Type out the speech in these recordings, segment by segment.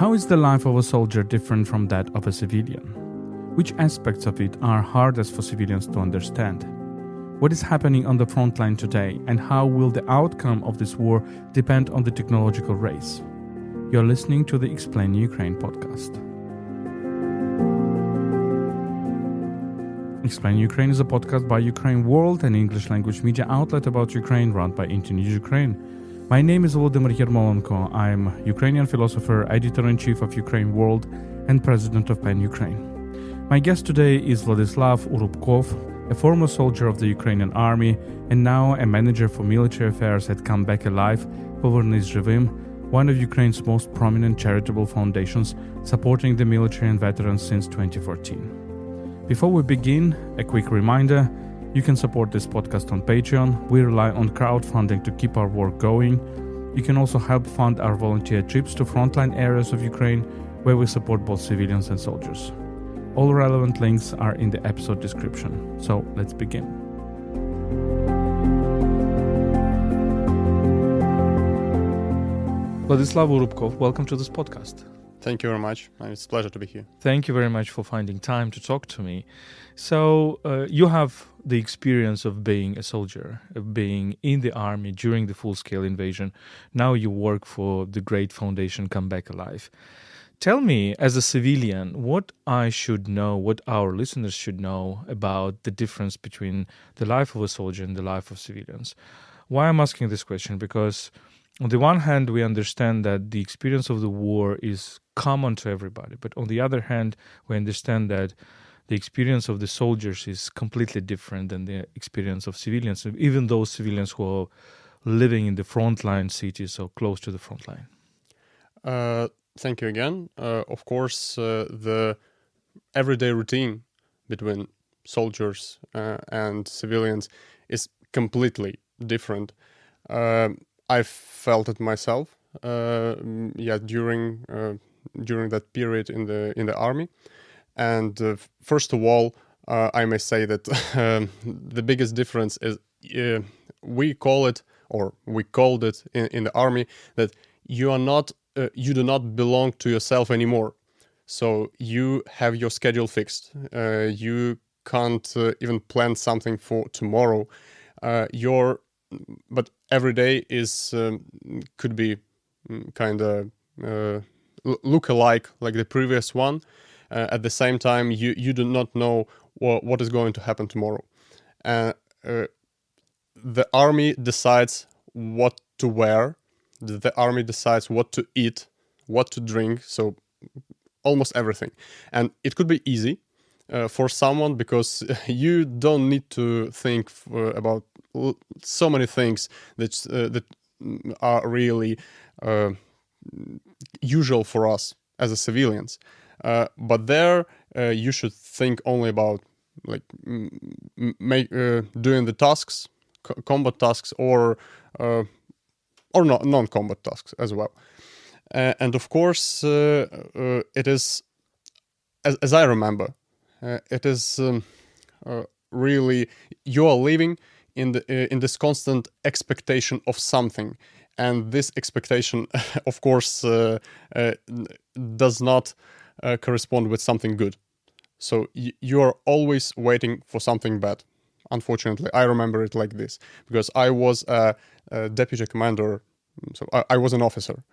How is the life of a soldier different from that of a civilian? Which aspects of it are hardest for civilians to understand? What is happening on the front line today, and how will the outcome of this war depend on the technological race? You're listening to the Explain Ukraine podcast. Explain Ukraine is a podcast by UkraineWorld, an English-language media outlet about Ukraine run by Internews Ukraine. My name is Volodymyr Yermolenko. I'm Ukrainian philosopher, editor-in-chief of UkraineWorld, and president of PEN Ukraine. My guest today is Vladyslav Urubkov, a former soldier of the Ukrainian army and now a manager for military affairs at Come Back Alive, Povernys zhyvym, one of Ukraine's most prominent charitable foundations supporting the military and veterans since 2014. Before we begin, a quick reminder: you can support this podcast on Patreon. We rely on crowdfunding to keep our work going. You can also help fund our volunteer trips to frontline areas of Ukraine, where we support both civilians and soldiers. All relevant links are in the episode description. So let's begin. Vladyslav Urubkov, welcome to this podcast. Thank you very much. It's a pleasure to be here. Thank you very much for finding time to talk to me. So you have the experience of being a soldier, of being in the army during the full-scale invasion. Now you work for the great foundation Come Back Alive. Tell me, as a civilian, what I should know, what our listeners should know about the difference between the life of a soldier and the life of civilians. Why I'm asking this question? Because on the one hand, we understand that the experience of the war is common to everybody. But on the other hand, we understand that the experience of the soldiers is completely different than the experience of civilians, even those civilians who are living in the frontline cities or close to the front line. Thank you again. Of course, the everyday routine between soldiers and civilians is completely different. I felt it myself. During that period in the army, and first of all, I may say that the biggest difference is we called it in the army that you do not belong to yourself anymore. So you have your schedule fixed. You can't even plan something for tomorrow. But every day is could be kind of look alike like the previous one. At the same time, you do not know what is going to happen tomorrow. The army decides what to wear. The army decides what to eat, what to drink. So almost everything. And it could be easy for someone because you don't need to think about so many things that are really usual for us as a civilians. But there you should think only about like doing the tasks, combat tasks, or non-combat tasks as well. And of course, it is, as I remember, it is really you are living in this constant expectation of something, and this expectation, of course, does not correspond with something good. So you are always waiting for something bad. Unfortunately, I remember it like this because I was a deputy commander, so I was an officer,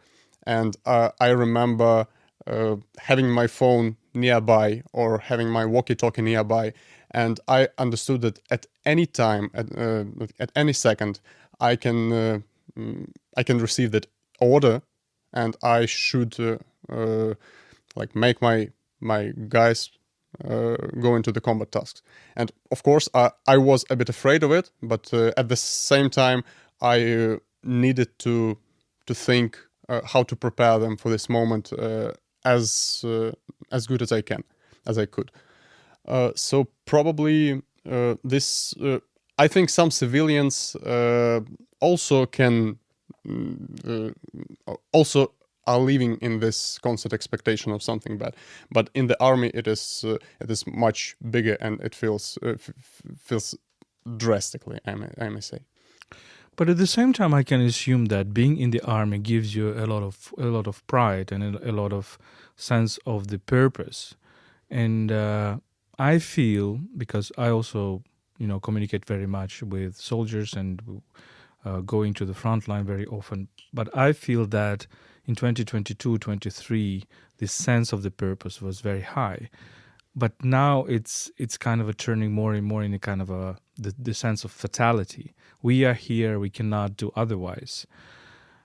and I remember having my phone nearby or having my walkie-talkie nearby, and I understood that at any time, at any second, I can receive that order, and I should make my guys go into the combat tasks. And of course, I was a bit afraid of it, but at the same time, I needed to think how to prepare them for this moment as good as I could. So probably this. I think some civilians also are living in this constant expectation of something bad. But in the army, it is much bigger, and it feels drastically, I may say. But at the same time, I can assume that being in the army gives you a lot of pride and a lot of sense of the purpose. And I feel, because I also, communicate very much with soldiers and going to the front line very often. But I feel that in 2022, 23, this sense of the purpose was very high. But now it's kind of a turning more and more in a kind of the sense of fatality. We are here, we cannot do otherwise.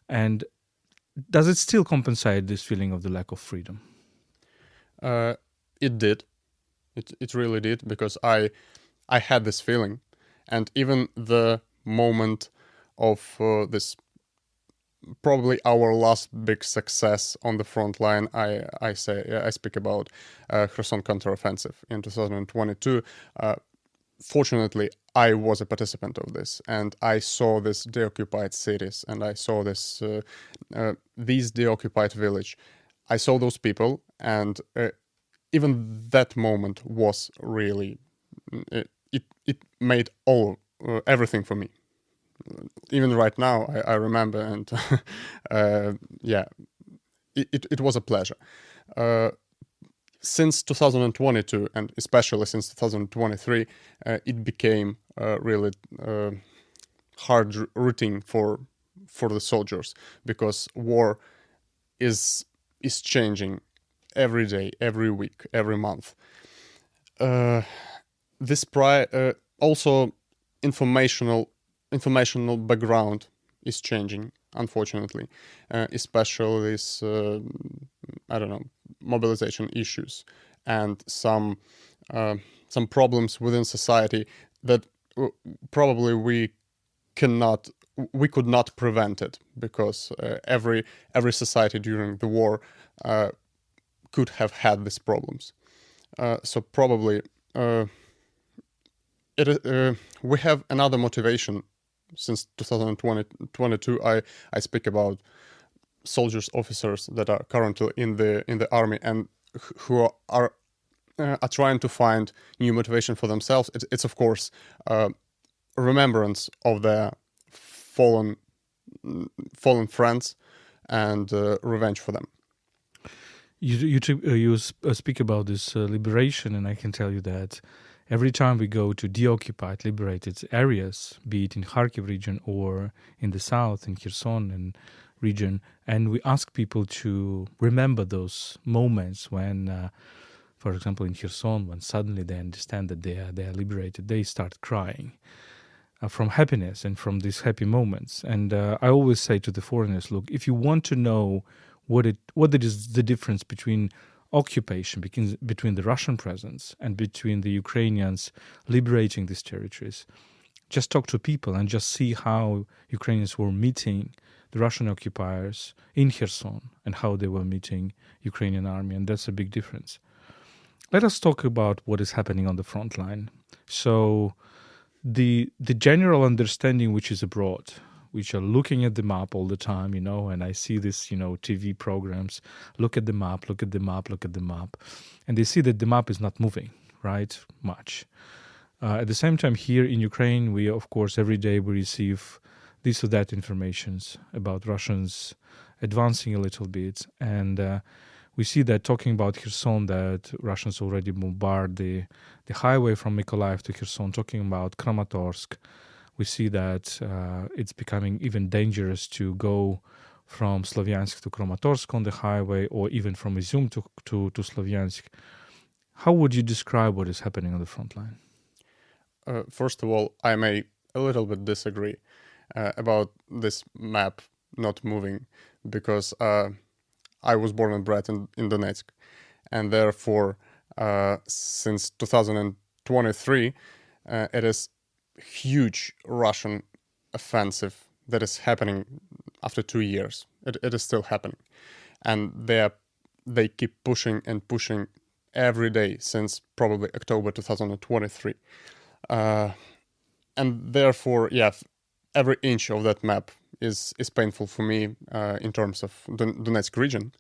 And does it still compensate this feeling of the lack of freedom? It did. It really did, because I had this feeling, and even the moment of this probably our last big success on the front line, I speak about Kherson counteroffensive in 2022. Fortunately, I was a participant of this, and I saw this deoccupied cities, and I saw this these deoccupied village. I saw those people, and even that moment was really it made everything for me. Even right now, I remember, and it was a pleasure. Since 2022, and especially since 2023, it became really hard routine for the soldiers, because war is changing every day, every week, every month. This also informational background is changing, unfortunately, especially this mobilization issues and some problems within society that probably we could not prevent it, because every society during the war could have had these problems. So probably we have another motivation. Since 2022, I speak about soldiers, officers that are currently in the army and who are trying to find new motivation for themselves. It's of course remembrance of their fallen friends and revenge for them. You speak about this liberation, and I can tell you that every time we go to deoccupied, liberated areas, be it in Kharkiv region or in the south, in Kherson and region, and we ask people to remember those moments when, for example, in Kherson, when suddenly they understand that they are liberated, they start crying from happiness and from these happy moments. And I always say to the foreigners, look, if you want to know what is the difference between occupation, between the Russian presence and between the Ukrainians liberating these territories, just talk to people and just see how Ukrainians were meeting the Russian occupiers in Kherson and how they were meeting Ukrainian army, and that's a big difference. Let us talk about what is happening on the front line. So the general understanding which is abroad, which are looking at the map all the time, and I see this, TV programs, look at the map, look at the map, look at the map. And they see that the map is not moving, right, much. At the same time, here in Ukraine, we, of course, every day we receive this or that informations about Russians advancing a little bit. And we see that talking about Kherson, that Russians already bombard the highway from Mykolaiv to Kherson, talking about Kramatorsk. We see that it's becoming even dangerous to go from Slavyansk to Kramatorsk on the highway, or even from Izum to Slavyansk. How would you describe what is happening on the front line? First of all, I may a little bit disagree about this map not moving, because I was born and bred in Donetsk, and therefore since 2023 it is huge Russian offensive that is happening after 2 years. It is still happening, and they keep pushing and pushing every day since probably October 2023, and therefore, every inch of that map is painful for me in terms of the Donetsk region.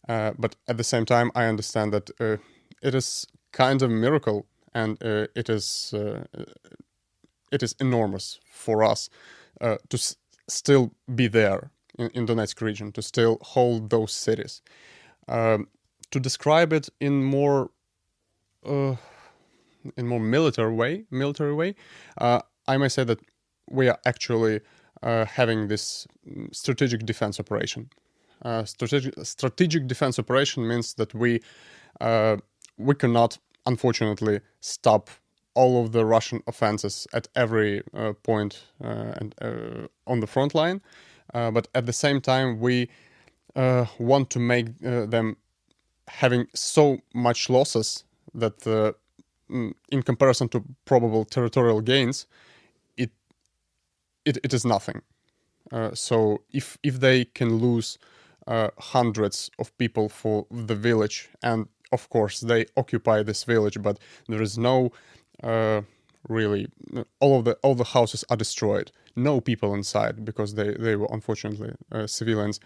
But at the same time, I understand that it is kind of a miracle, and it is enormous for us still be there in Donetsk region, to still hold those cities. To describe it in more military way, I may say that we are actually having this strategic defense operation. Strategic defense operation means that we cannot, unfortunately, stop all of the Russian offenses at every point on the front line, but at the same time we want to make them having so much losses that in comparison to probable territorial gains, it is nothing. So if they can lose hundreds of people for the village, and of course they occupy this village, but there is no really, all the houses are destroyed, no people inside, because they were unfortunately civilians,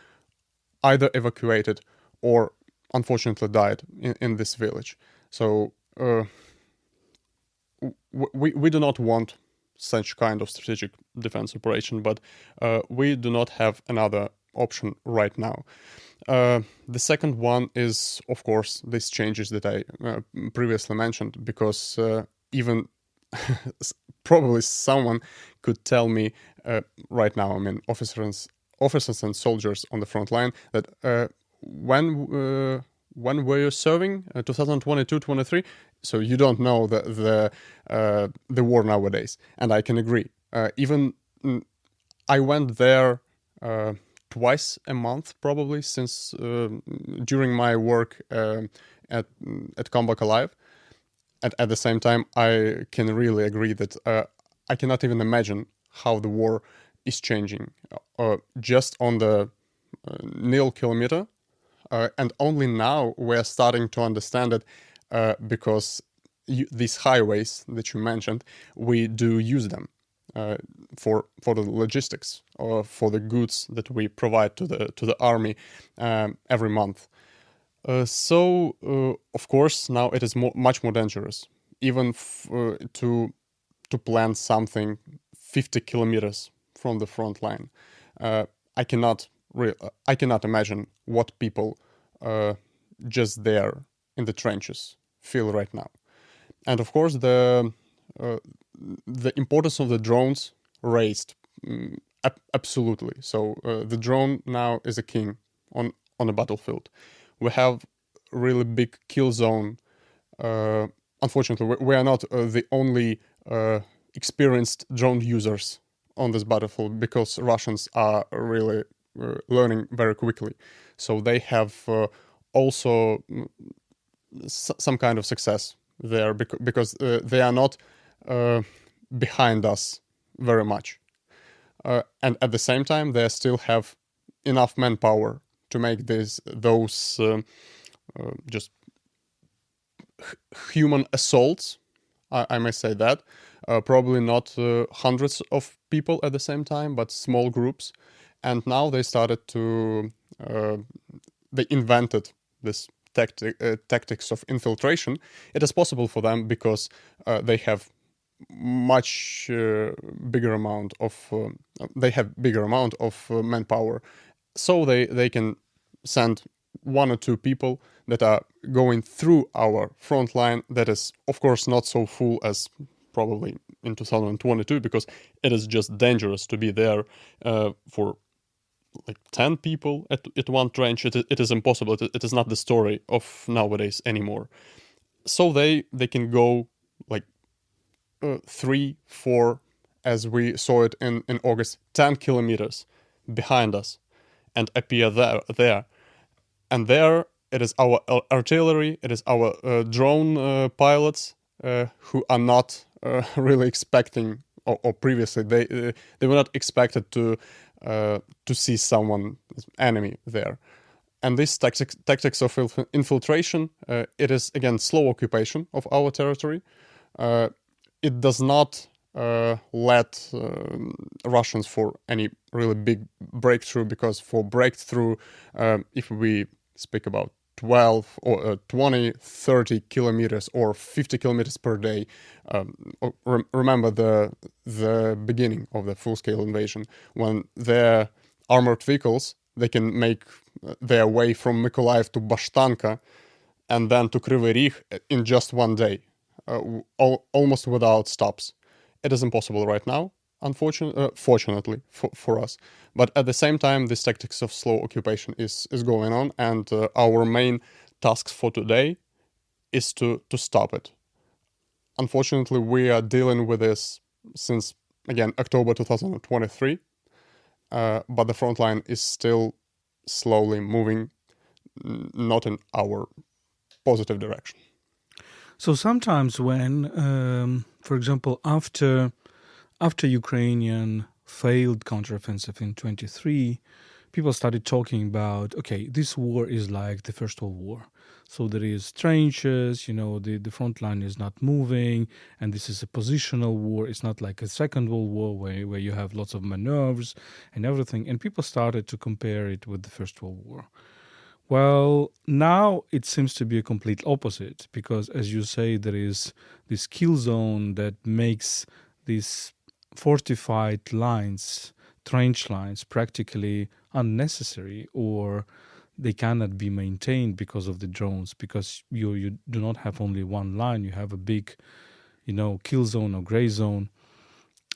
either evacuated or unfortunately died in this village. So we do not want such kind of strategic defense operation, but we do not have another option right now. The second one is, of course, these changes that I previously mentioned, because even probably someone could tell me right now, I mean, officers and soldiers on the front line, that when were you serving? 2022-23. So you don't know the war nowadays, and I can agree. Even I went there twice a month, probably, since during my work at Comeback Alive. And at the same time, I can really agree that I cannot even imagine how the war is changing. Just on the nil kilometer, and only now we're starting to understand it, because these highways that you mentioned, we do use them for the logistics, or for the goods that we provide to the army every month. So of course now it is much more dangerous, even to plan something 50 kilometers from the front line. I cannot imagine what people just there in the trenches feel right now. And of course the importance of the drones raised absolutely. So the drone now is a king on a battlefield. We have really big kill zone. Unfortunately, we are not the only experienced drone users on this battlefield, because Russians are really learning very quickly. So they have also some kind of success there, because they are not behind us very much. And at the same time, they still have enough manpower to make those just human assaults, I may say that. Probably not hundreds of people at the same time, but small groups. And now they started to, they invented this tactics of infiltration. It is possible for them because they have much bigger amount of manpower, so they can send one or two people that are going through our front line. That is, of course, not so full as probably in 2022, because it is just dangerous to be there for like 10 people at one trench. It is impossible. It is not the story of nowadays anymore. So they can go like 3, 4, as we saw it in August, 10 kilometers behind us, and appear there. And there it is our artillery, it is our drone pilots who are not really expecting, or previously they were not expected to see someone, enemy there. And this tactics of infiltration, it is again slow occupation of our territory. It does not let Russians for any really big breakthrough, because for breakthrough, if we speak about 12 or 20, 30 kilometers or 50 kilometers per day. Remember the beginning of the full-scale invasion, when their armored vehicles, they can make their way from Mykolaiv to Bashtanka and then to Kryvyi Rih in just one day, almost without stops. It is impossible right now, fortunately for us. But at the same time, this tactics of slow occupation is going on, and our main task for today is to stop it. Unfortunately, we are dealing with this since, again, October 2023, but the front line is still slowly moving, not in our positive direction. So sometimes when, for example, after Ukrainian failed counteroffensive in 23, people started talking about, okay, this war is like the First World War. So there is trenches, the front line is not moving, and this is a positional war. It's not like a Second World War where you have lots of maneuvers and everything. And people started to compare it with the First World War. Well, now it seems to be a complete opposite, because, as you say, there is this kill zone that makes these fortified lines, trench lines, practically unnecessary, or they cannot be maintained because of the drones, because you do not have only one line, you have a big, kill zone or gray zone.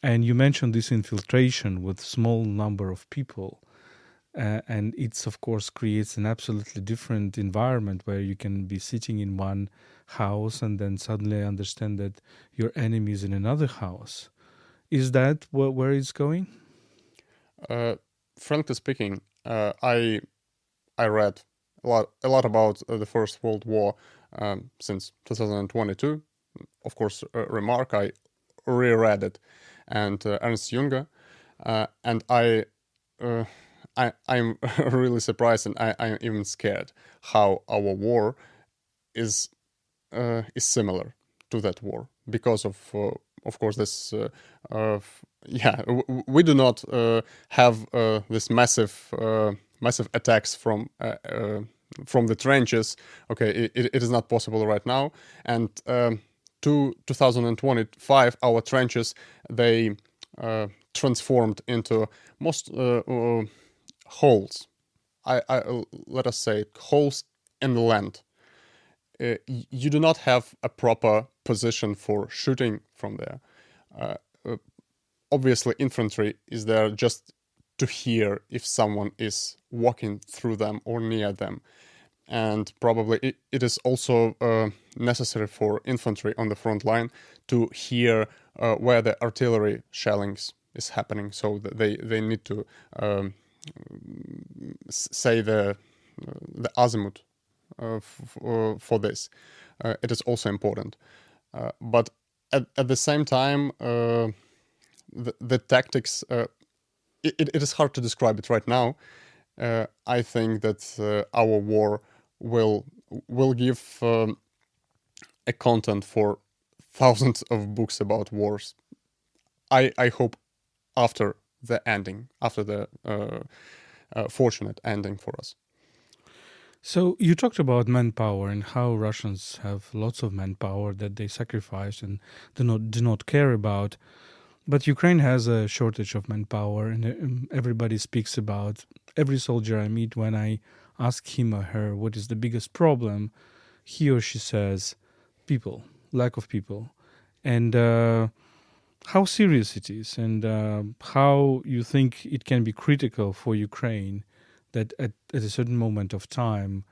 And you mentioned this infiltration with small number of people. And it's, of course, creates an absolutely different environment where you can be sitting in one house and then suddenly understand that your enemy is in another house. Is that where it's going? Frankly speaking, I read a lot about the First World War since 2022. Of course, remark, I reread it, and Ernst Junger, and I'm really surprised, and I'm even scared how our war is similar to that war, because of course, this we do not have this massive attacks from the trenches. Okay, it is not possible right now, and to 2025, our trenches, they transformed into most holes. I let us say holes in the land. You do not have a proper position for shooting from there. Obviously, infantry is there just to hear if someone is walking through them or near them. And probably it is also necessary for infantry on the front line to hear where the artillery shellings is happening. So that they need to say the azimuth for this. It is also important. But at the same time, the tactics, it is hard to describe it right now. I think that our war will give a content for thousands of books about wars. I hope after the ending, after the fortunate ending for us. So you talked about manpower and how Russians have lots of manpower that they sacrifice and do not care about. But Ukraine has a shortage of manpower, and everybody speaks about, every soldier I meet, when I ask him or her what is the biggest problem, he or she says people, lack of people. And how serious it is, and how you think it can be critical for Ukraine that at a certain moment of time,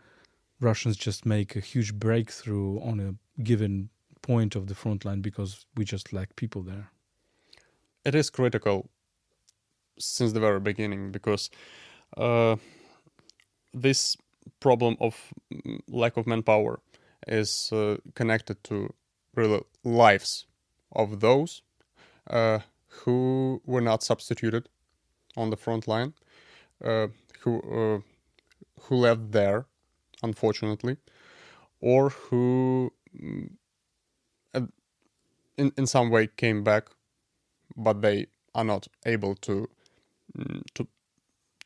Russians just make a huge breakthrough on a given point of the front line because we just lack people there. It is critical since the very beginning, because this problem of lack of manpower is connected to really lives of those who were not substituted on the front line, who left there, unfortunately, or who in some way came back, but they are not able to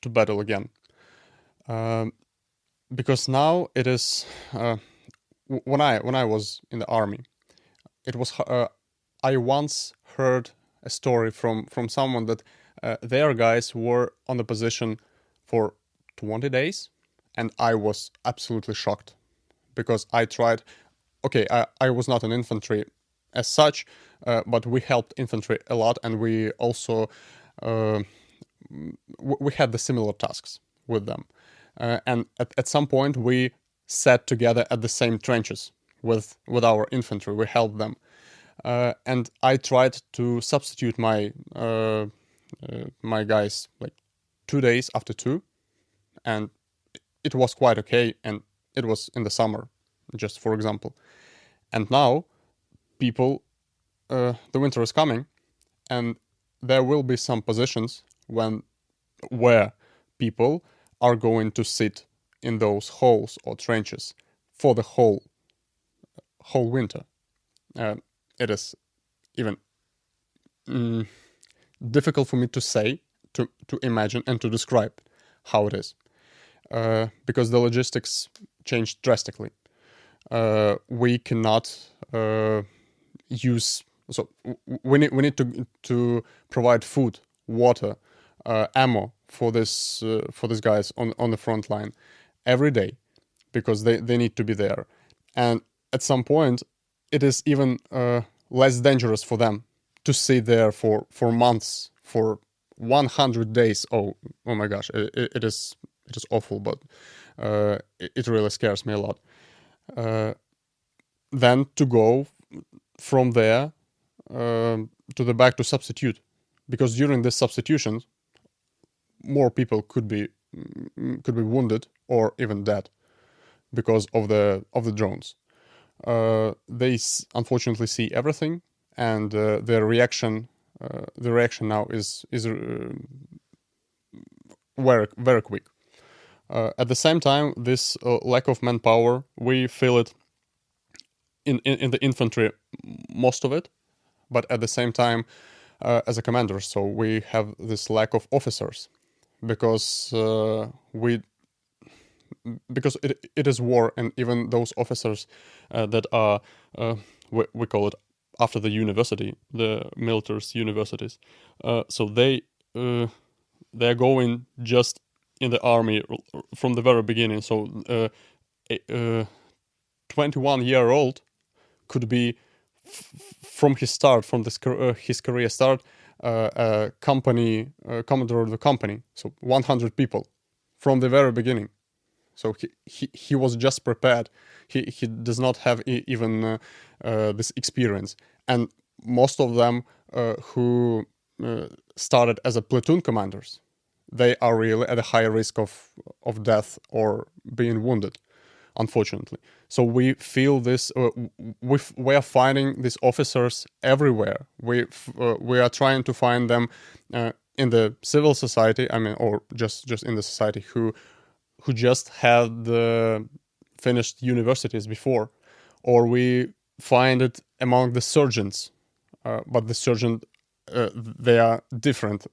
battle again. because now it is when I was in the army, it was I once heard a story from someone that their guys were on the position for 20 days, and I was absolutely shocked because I tried. Okay, I was not an infantry as such, but we helped infantry a lot, and we also we had the similar tasks with them. And at some point, we sat together at the same trenches with our infantry. We helped them. And I tried to substitute my guys like 2 days after 2, and it was quite okay. And it was in the summer, just for example. And now, people, the winter is coming, and there will be some positions where people are going to sit in those holes or trenches for the whole winter. It is even difficult for me to say, to imagine, and to describe how it is, because the logistics changed drastically. We cannot use. So we need to provide food, water, ammo for these guys on the front line every day, because they need to be there. And at some point, it is even less dangerous for them to sit there for months, for 100 days. Oh my gosh, it is awful, but it really scares me a lot. Then to go from there to the back to substitute, because during this substitution, more people could be wounded or even dead because of the drones. They unfortunately see everything, and the reaction now is very, very quick. At the same time, this lack of manpower, we feel it in the infantry, most of it, but at the same time, as a commander, so we have this lack of officers, because it is war, and even those officers that are we call it after the university, the military's universities, so they're going just in the army from the very beginning. So 21-year-old could be from his start, from his career start, a company commander of the company. So 100 people from the very beginning. So he was just prepared. He does not have even this experience. And most of them who started as a platoon commanders, they are really at a high risk of death or being wounded, unfortunately. So we feel this. We are finding these officers everywhere. We are trying to find them in the civil society. I mean, or just in the society who just had finished universities before, or we find it among the surgeons. But the surgeons, they are different.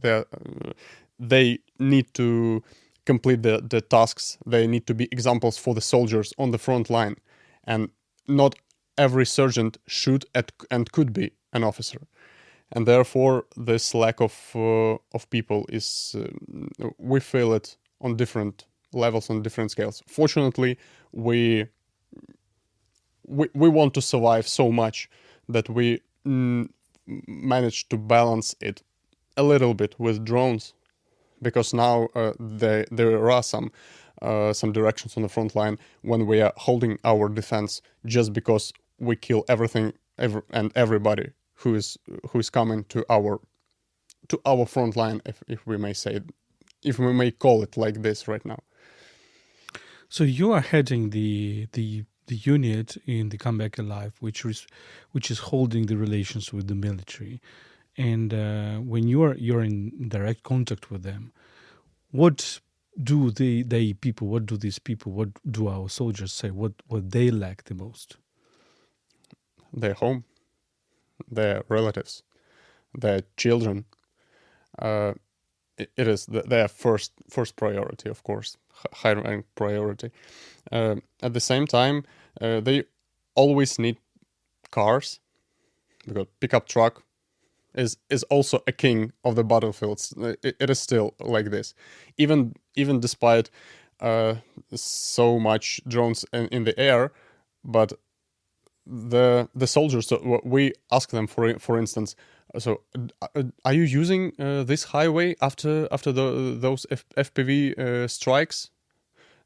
They need to complete the tasks. They need to be examples for the soldiers on the front line, and not every surgeon should and could be an officer. And therefore, this lack of people is we feel it on different levels, on different scales. Fortunately, we want to survive so much that we manage to balance it a little bit with drones, because now there are some directions on the front line when we are holding our defense, just because we kill everything and everybody who is coming to our front line, if we may say, if we may call it like this right now. So you are heading the unit in the Comeback Alive, which is holding the relations with the military, and when you're in direct contact with them, what do these people, what do our soldiers say? What they lack the most? Their home, their relatives, their children. it is their first priority, of course, high rank priority. At the same time, they always need cars, because pickup truck is also a king of the battlefields. It is still like this, even despite so much drones in the air, but the soldiers. So we ask them, for instance, so are you using this highway after those FPV strikes?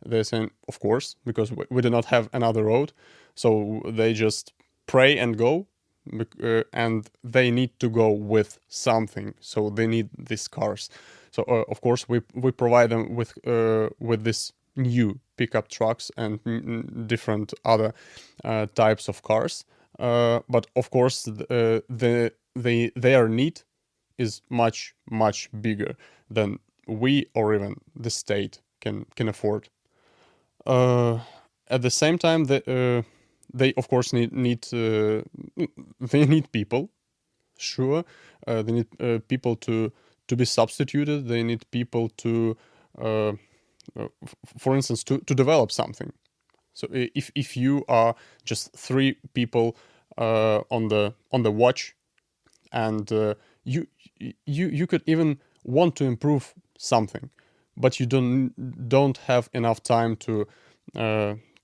They're saying, of course, because we do not have another road. So they just pray and go, and they need to go with something. So they need these cars. So of course we provide them with this new pickup trucks and different other types of cars. But of course their need is much bigger than we or even the state can afford. At the same time, they of course need they need people. Sure, they need people to be substituted. They need people to, for instance, to develop something. So if you are just 3 people on the watch, and you could even want to improve something, but you don't have enough time to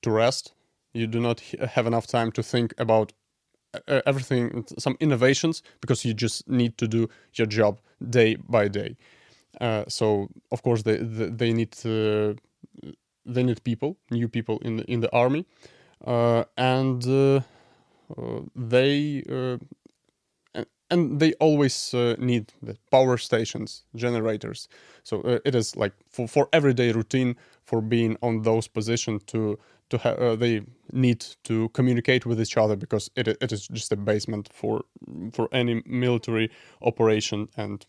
rest. You do not have enough time to think about everything, some innovations, because you just need to do your job day by day. So of course they need people, new people in the army, and they and they always need the power stations, generators. So it is like for everyday routine, for being on those positions to have, they need to communicate with each other, because it is just a basement for any military operation, and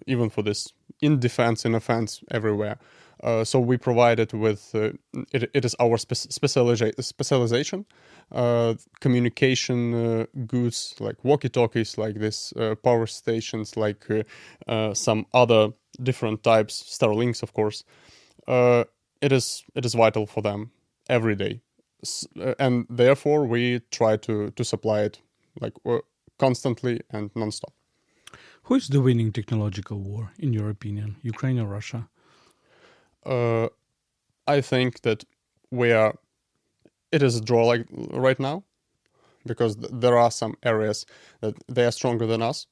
even for this in defense, in offense, everywhere. So we provide it with it is our specialization, communication goods like walkie-talkies, like this power stations, like some other different types, Starlinks, of course. It is vital for them every day, and therefore we try to supply it like constantly and non-stop. Who is the winning technological war, in your opinion, Ukraine or Russia? I think that it is a draw like right now, because there are some areas that they are stronger than us.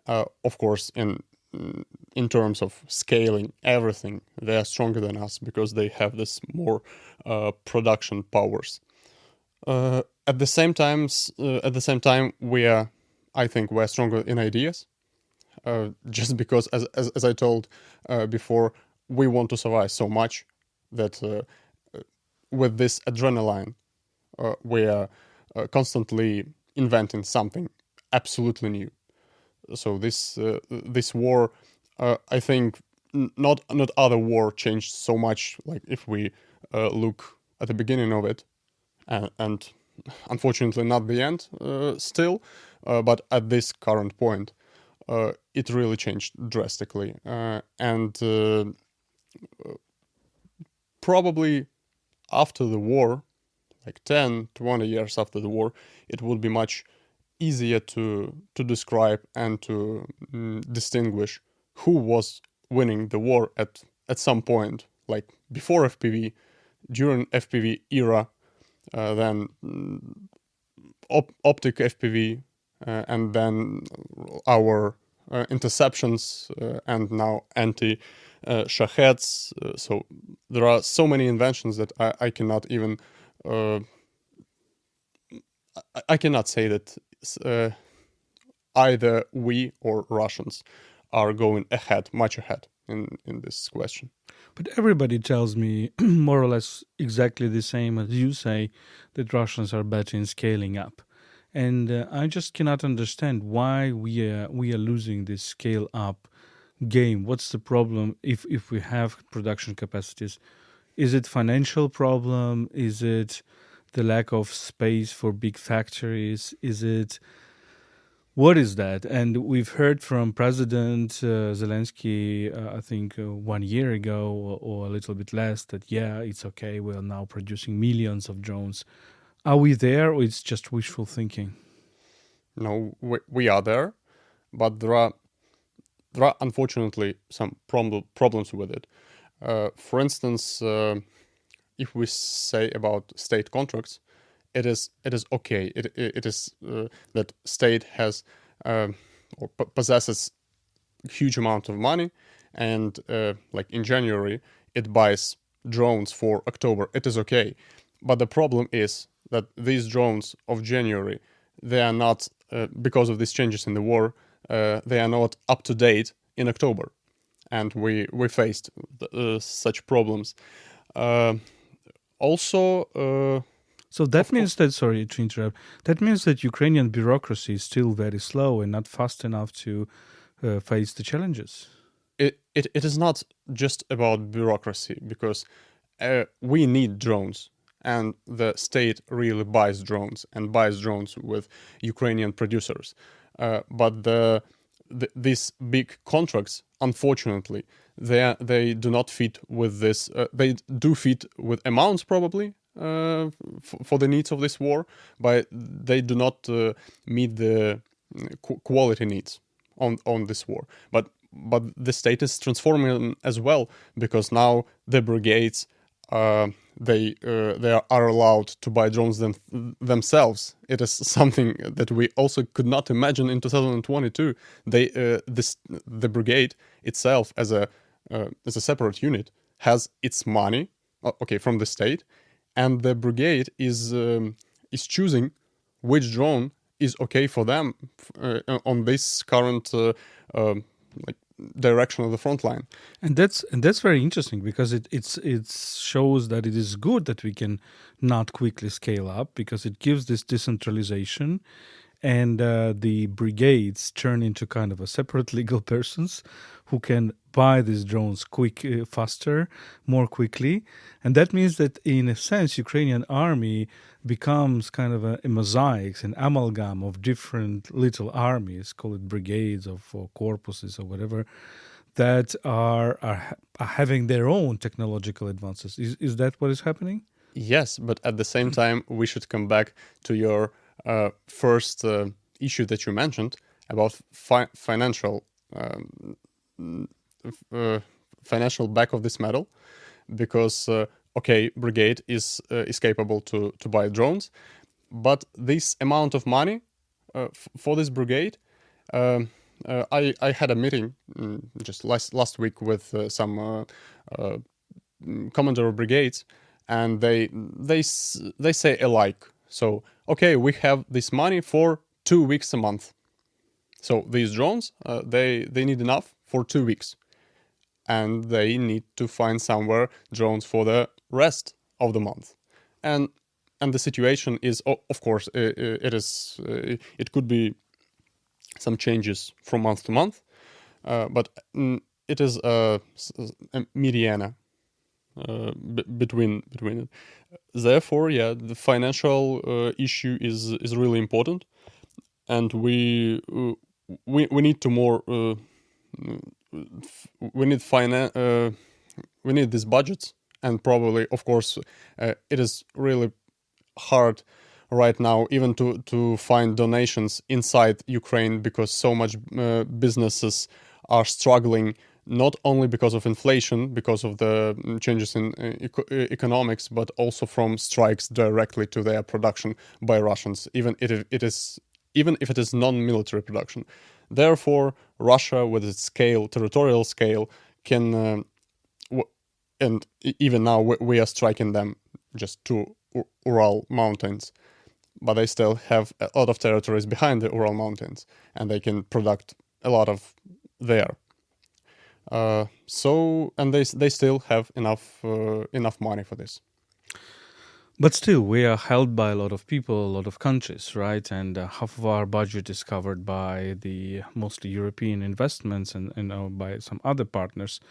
Of course, in terms of scaling everything, they are stronger than us, because they have this more production powers. At the same time, I think we're stronger in ideas. Just because, as I told before, we want to survive so much that with this adrenaline, we are constantly inventing something absolutely new. So this war, I think, not other war changed so much. Like if we look at the beginning of it, and unfortunately not the end still, but at this current point, it really changed drastically, and probably after the war, like 10-20 years after the war, it would be much easier to describe and to distinguish who was winning the war at some point, like before FPV, during FPV era, then optic FPV, and then our interceptions, and now anti-shaheds. So there are so many inventions that I cannot even I cannot say that either we or Russians are going much ahead in this question. But everybody tells me more or less exactly the same as you say, that Russians are better in scaling up. And I just cannot understand why we are losing this scale up game. What's the problem if we have production capacities? Is it financial problem? Is it the lack of space for big factories? Is it What is that? And we've heard from President Zelensky, I think 1 year ago or a little bit less, that yeah, it's okay. We're now producing millions of drones. Are we there, or it's just wishful thinking? No, we are there, but there are unfortunately some problems with it. For instance, if we say about state contracts, it is okay. It is that state has or possesses huge amount of money, and like in January it buys drones for October. It is okay, but the problem is that these drones of January, they are not because of these changes in the war, they are not up to date in October, and we faced such problems. Uh, also. So that means that, sorry to interrupt, that means that Ukrainian bureaucracy is still very slow and not fast enough to face the challenges. It is not just about bureaucracy, because we need drones, and the state really buys drones and buys drones with Ukrainian producers. But these big contracts, unfortunately, they do not fit with this. They do fit with amounts probably for the needs of this war, but they do not meet the quality needs on this war. But the state is transforming as well, because now the brigades they are allowed to buy drones themselves. It is something that we also could not imagine in 2022. The brigade itself as a separate unit has its money, from the state, and the brigade is choosing which drone is okay for them on this current like direction of the front line. And that's very interesting, because it shows that it is good that we can not quickly scale up, because it gives this decentralization, and the brigades turn into kind of a separate legal persons who can buy these drones faster, more quickly. And that means that in a sense Ukrainian army becomes kind of a mosaic, an amalgam of different little armies, call it brigades or corpuses or whatever, that are having their own technological advances. Is that what is happening? Yes, but at the same time, we should come back to your first issue that you mentioned about financial financial back of this medal, because brigade is capable to buy drones, but this amount of money for this brigade. I had a meeting just last week with some commander of brigades, and they say alike. So we have this money for 2 weeks a month. So these drones they need enough for 2 weeks, and they need to find somewhere drones for the rest of the month. And the situation is, of course, it could be some changes from month to month, but it is a mediana between it. Therefore, the financial issue is really important, and we need to more we need these budgets, and probably, of course, it is really hard right now even to find donations inside Ukraine, because so much businesses are struggling, not only because of inflation, because of the changes in economics, but also from strikes directly to their production by Russians, even if it is non-military production. Therefore, Russia, with its territorial scale, can and even now we are striking them just to Ural Mountains, but they still have a lot of territories behind the Ural Mountains, and they can product a lot of there. And they still have enough money for this. But still, we are held by a lot of people, a lot of countries, right? And half of our budget is covered by the mostly European investments and by some other partners.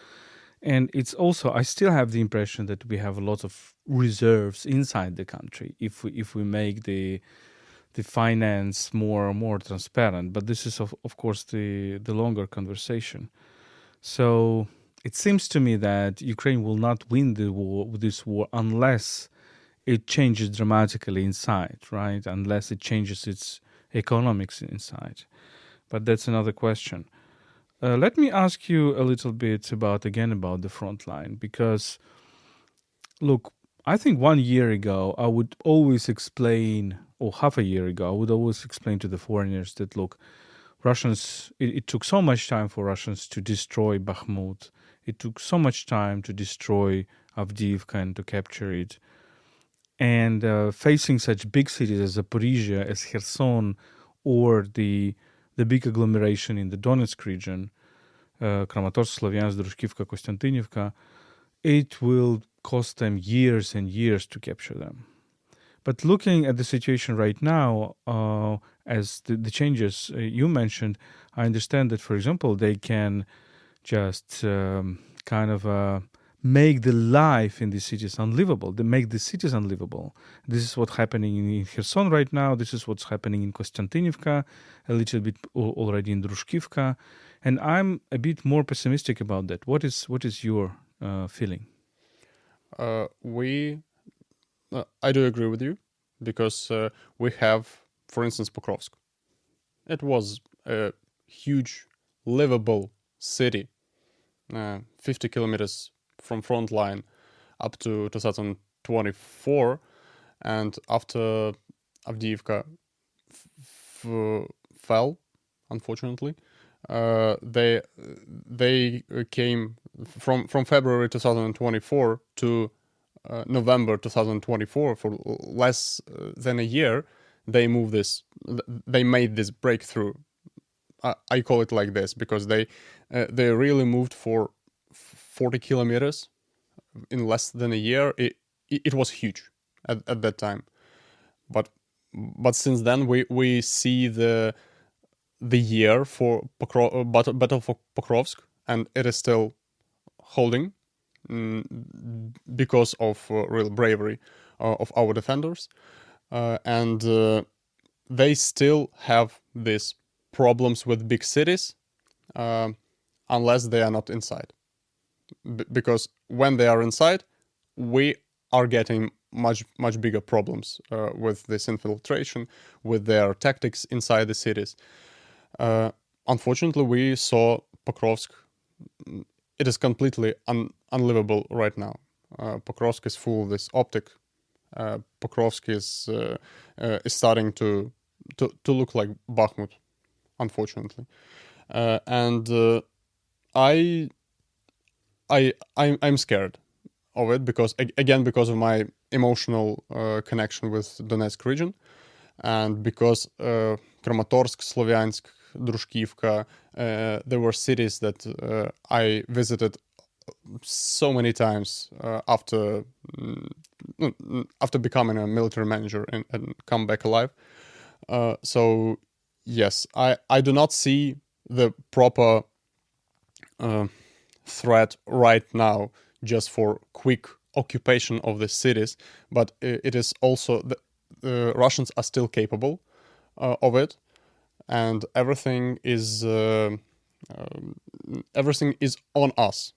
And it's also, I still have the impression that we have a lot of reserves inside the country. If we make the the finance more transparent. But this is of course the longer conversation. So it seems to me that Ukraine will not win this war unless it changes dramatically inside, right? Unless it changes its economics inside. But that's another question. Let me ask you a little bit about the front line, because look, I think 1 year ago I would always explain, or half a year ago, I would always explain to the foreigners that look, Russians, it took so much time for Russians to destroy Bakhmut. It took so much time to destroy Avdiivka and to capture it. And facing such big cities as Zaporizhia, as Kherson, or the big agglomeration in the Donetsk region, Kramatorsk, Slovyansk, Drushkivka, Konstantinivka, it will cost them years and years to capture them. But looking at the situation right now, as the changes you mentioned, I understand that, for example, they can just make the life in the cities unlivable. They make the cities unlivable. This is what's happening in Kherson right now. This is what's happening in Konstantinivka, a little bit already in Drushkivka. And I'm a bit more pessimistic about that. What is your feeling? I do agree with you, because we have, for instance, Pokrovsk. It was a huge, livable city, 50 kilometers from front line up to 2024, and after Avdiivka fell, unfortunately, they came from February 2024 to November 2024, for less than a year. They made this breakthrough. I call it like this because they really moved for 40 kilometers in less than a year. It was huge at that time, but since then we see the year for battle for Pokrovsk, and it is still holding because of real bravery of our defenders, and they still have these problems with big cities unless they are not inside. Because when they are inside, we are getting much bigger problems with this infiltration, with their tactics inside the cities. Unfortunately, we saw Pokrovsk. It is completely unlivable right now. Pokrovsk is full of this optic. Pokrovsk is starting to look like Bakhmut, unfortunately, and I'm scared of it because because of my emotional connection with Donetsk region, and because Kramatorsk, Slovyansk, Drushkivka, there were cities that I visited so many times after becoming a military manager and come back alive. So yes, I do not see the proper threat right now just for quick occupation of the cities, but it is also the Russians are still capable of it, and everything is on us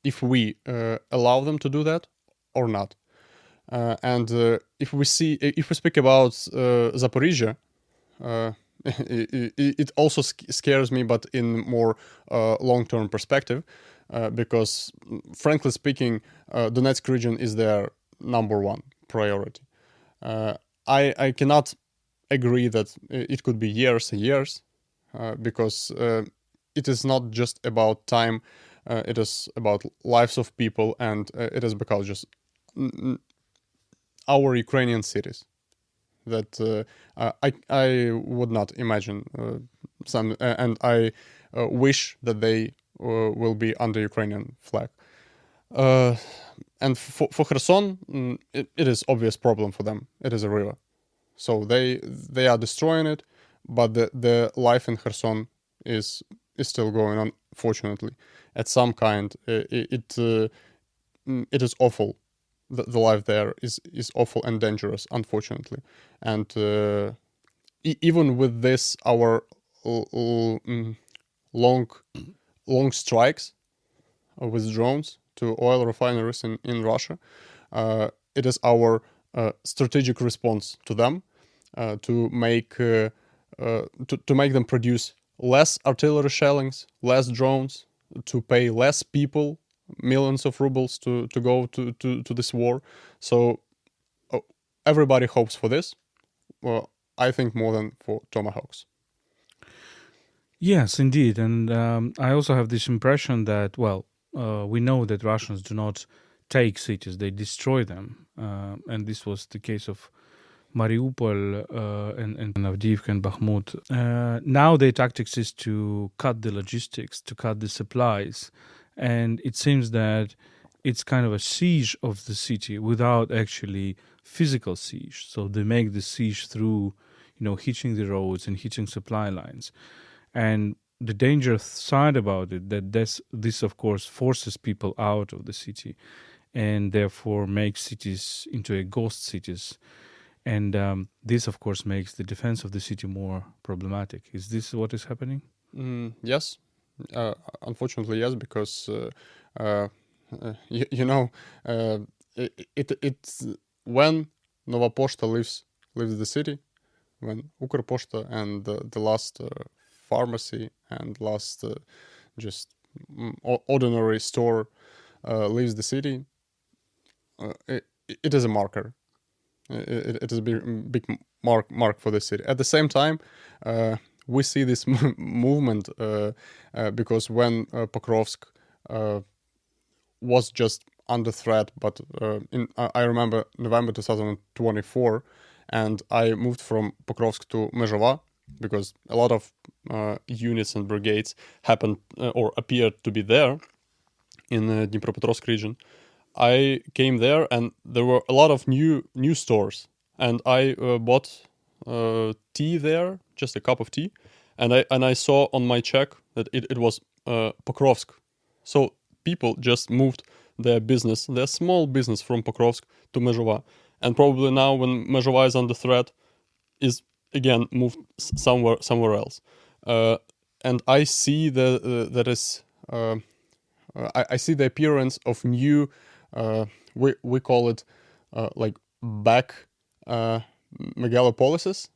if we allow them to do that or not. And if we speak about Zaporizhia, it also scares me, but in more long-term perspective, because frankly speaking, Donetsk region is their number one priority. I cannot agree that it could be years and years, because it is not just about time, it is about lives of people, and it is because just our Ukrainian cities that I would not imagine some, and I wish that they will be under Ukrainian flag. And for Kherson, it is obvious problem for them. It is a river, so they are destroying it, but the life in Kherson is still going on. Fortunately, at some kind, it is awful. The life there is awful and dangerous, unfortunately, and even with this, our long strikes with drones to oil refineries in Russia, it is our strategic response to them, to make them produce less artillery shellings, less drones, to pay less people millions of rubles to go to this war. So everybody hopes for this. Well, I think more than for tomahawks. Yes, indeed. And I also have this impression that, well, we know that Russians do not take cities, they destroy them. And this was the case of Mariupol and Avdiivka and Bakhmut. Now their tactics is to cut the logistics, to cut the supplies. And it seems that it's kind of a siege of the city without actually physical siege. So they make the siege through, hitching the roads and hitching supply lines. And the dangerous side about it, that this of course forces people out of the city and therefore makes cities into a ghost cities. And this of course makes the defense of the city more problematic. Is this what is happening? Yes, unfortunately yes, because it's when Nova Poshta leaves the city, when Ukroposhta and the last pharmacy and last just ordinary store leaves the city, it is a marker. It is a big mark for the city. At the same time, we see this movement because when Pokrovsk was just under threat, but I remember November 2024, and I moved from Pokrovsk to Mezhova because a lot of units and brigades happened or appeared to be there in the Dnipropetrovsk region. I came there and there were a lot of new stores, and I bought tea there, just a cup of tea, and I saw on my check that it was Pokrovsk. So people just moved their small business from Pokrovsk to Mezhova, and probably now when Mezhova is under threat, is again moved somewhere else. And I see I see the appearance of new. We call it like back megalopolises.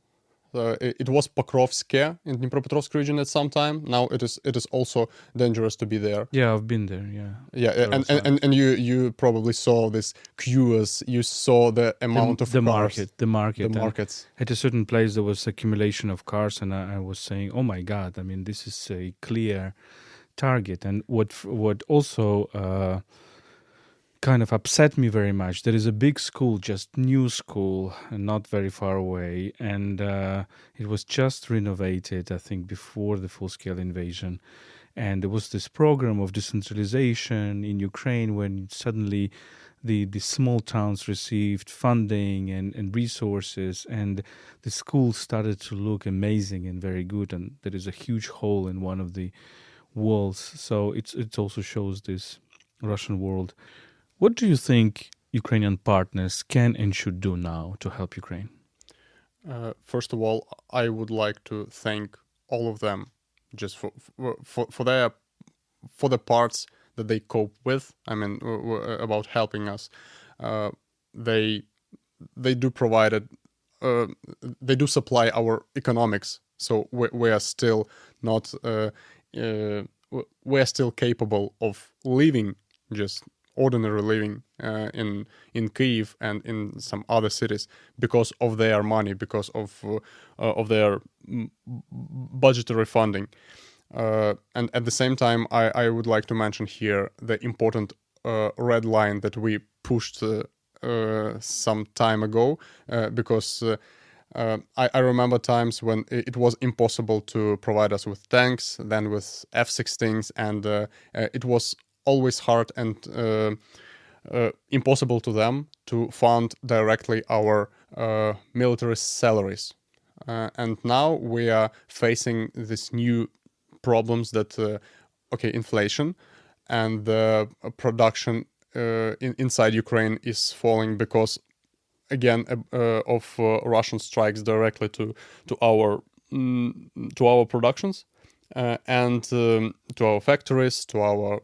It was Pokrovske in Dnipropetrovsk region at some time. Now it is also dangerous to be there. Yeah, I've been there. Yeah, and you probably saw this queues. You saw the amount of cars. The markets. At a certain place, there was accumulation of cars, and I was saying, "Oh my God! I mean, this is a clear target." And what also kind of upset me very much. There is a big school, just new school, not very far away, and it was just renovated, I think, before the full-scale invasion. And there was this program of decentralization in Ukraine when suddenly the small towns received funding and resources, and the school started to look amazing and very good. And there is a huge hole in one of the walls. So it also shows this Russian world. What do you think Ukrainian partners can and should do now to help Ukraine? First of all, I would like to thank all of them just for the parts that they cope with. I mean, about helping us. They do provide they do supply our economics, so we are still not we are still capable of living just ordinary living in Kyiv and in some other cities because of their money, because of their budgetary funding. And at the same time, I would like to mention here the important red line that we pushed some time ago, because I remember times when it was impossible to provide us with tanks, then with F-16s, and it was always hard and impossible to them to fund directly our military salaries. And now we are facing these new problems that, inflation and the production inside Ukraine is falling because of Russian strikes directly to our productions and to our factories, to our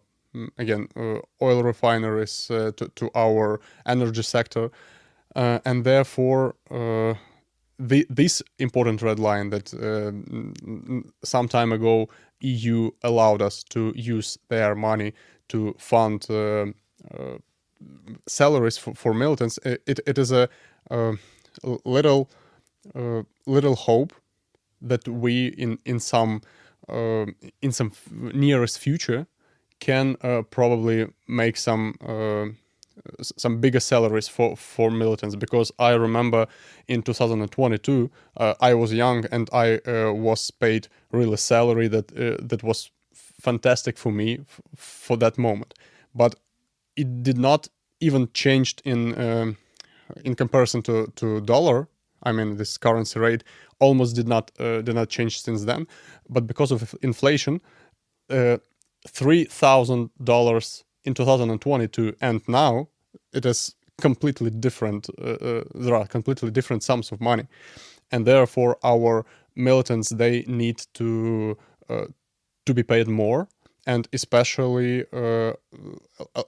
oil refineries, to our energy sector, and therefore this important red line that some time ago EU allowed us to use their money to fund salaries for militants. It is a little hope that we in some nearest future can probably make some bigger salaries for militants, because I remember in 2022 I was young and I was paid really salary that was fantastic for me for that moment, but it did not even changed in comparison to dollar. I mean, this currency rate almost did not change since then, but because of inflation, $3,000 in 2022 and now it is completely different. There are completely different sums of money, and therefore our militants, they need to be paid more, and especially a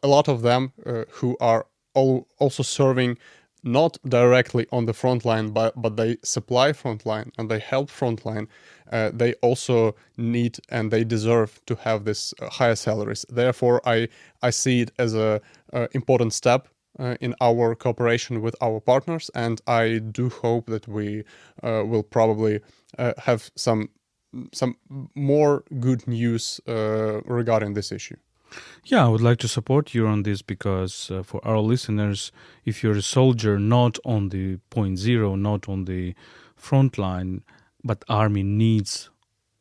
lot of them who are also serving not directly on the front line, but they supply frontline and they help frontline. They also need and they deserve to have this higher salaries. Therefore, I see it as a important step in our cooperation with our partners, and I do hope that we will probably have some more good news regarding this issue. Yeah, I would like to support you on this, because for our listeners, if you're a soldier not on the point zero, not on the front line, but army needs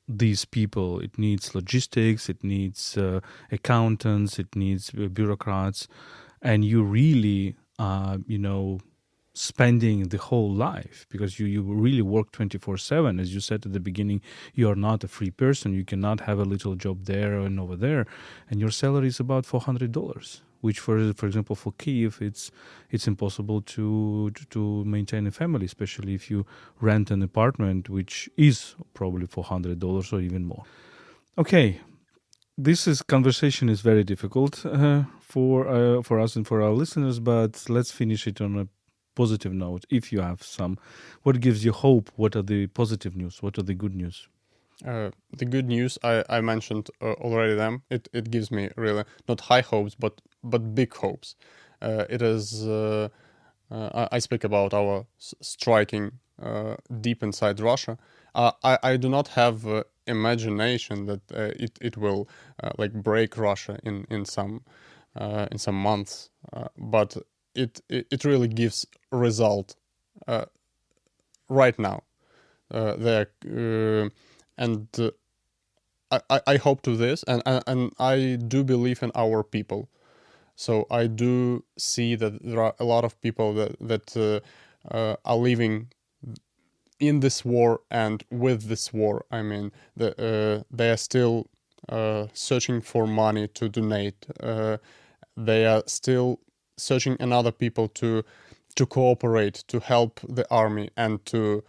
these people. It needs logistics, it needs accountants, it needs bureaucrats, and you really, spending the whole life, because you really work 24/7. As you said at the beginning, you are not a free person. You cannot have a little job there and over there, and your salary is about $400, which for example for Kyiv it's impossible to maintain a family, especially if you rent an apartment, which is probably $400 or even more. Okay, conversation is very difficult for us and for our listeners, but let's finish it on a positive note. If you have some, what gives you hope? What are the positive news? What are the good news? The good news I mentioned already. Them it gives me really not high hopes, but big hopes. It is I speak about our striking deep inside Russia. I do not have imagination that it will break Russia in some months, but it really gives result right now. I hope to this, and I do believe in our people. So I do see that there are a lot of people that are living in this war and with this war. I mean, they are still searching for money to donate. They are still searching another people to cooperate, to help the army, and to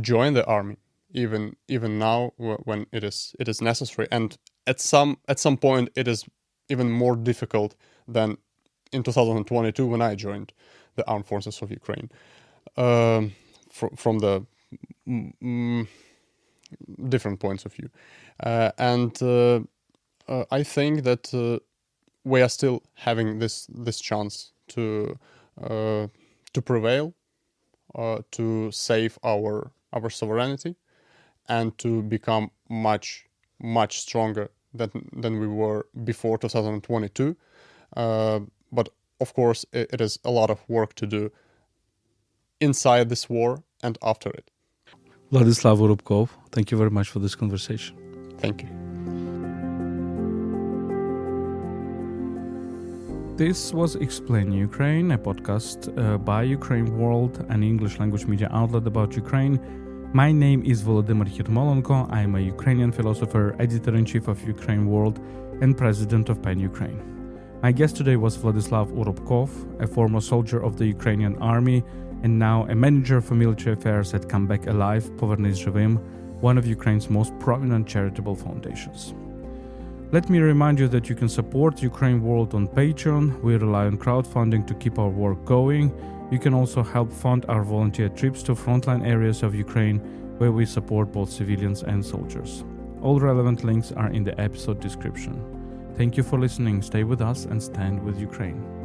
join the army, even now when it is necessary. And at some point it is even more difficult than in 2022 when I joined the armed forces of Ukraine. From the different points of view, and I think that we are still having this chance to prevail, to save our sovereignty, and to become much stronger than we were before 2022. But of course, it is a lot of work to do inside this war and after it. Vladyslav Urubkov, thank you very much for this conversation. Thank you. This was Explain Ukraine, a podcast by UkraineWorld, an English language media outlet about Ukraine. My name is Volodymyr Yermolenko. I am a Ukrainian philosopher, editor-in-chief of UkraineWorld, and president of PAN Ukraine. My guest today was Vladyslav Urubkov, a former soldier of the Ukrainian army and now a manager for military affairs at Come Back Alive, Povernys zhyvym, one of Ukraine's most prominent charitable foundations. Let me remind you that you can support UkraineWorld on Patreon. We rely on crowdfunding to keep our work going. You can also help fund our volunteer trips to frontline areas of Ukraine, where we support both civilians and soldiers. All relevant links are in the episode description. Thank you for listening. Stay with us and stand with Ukraine.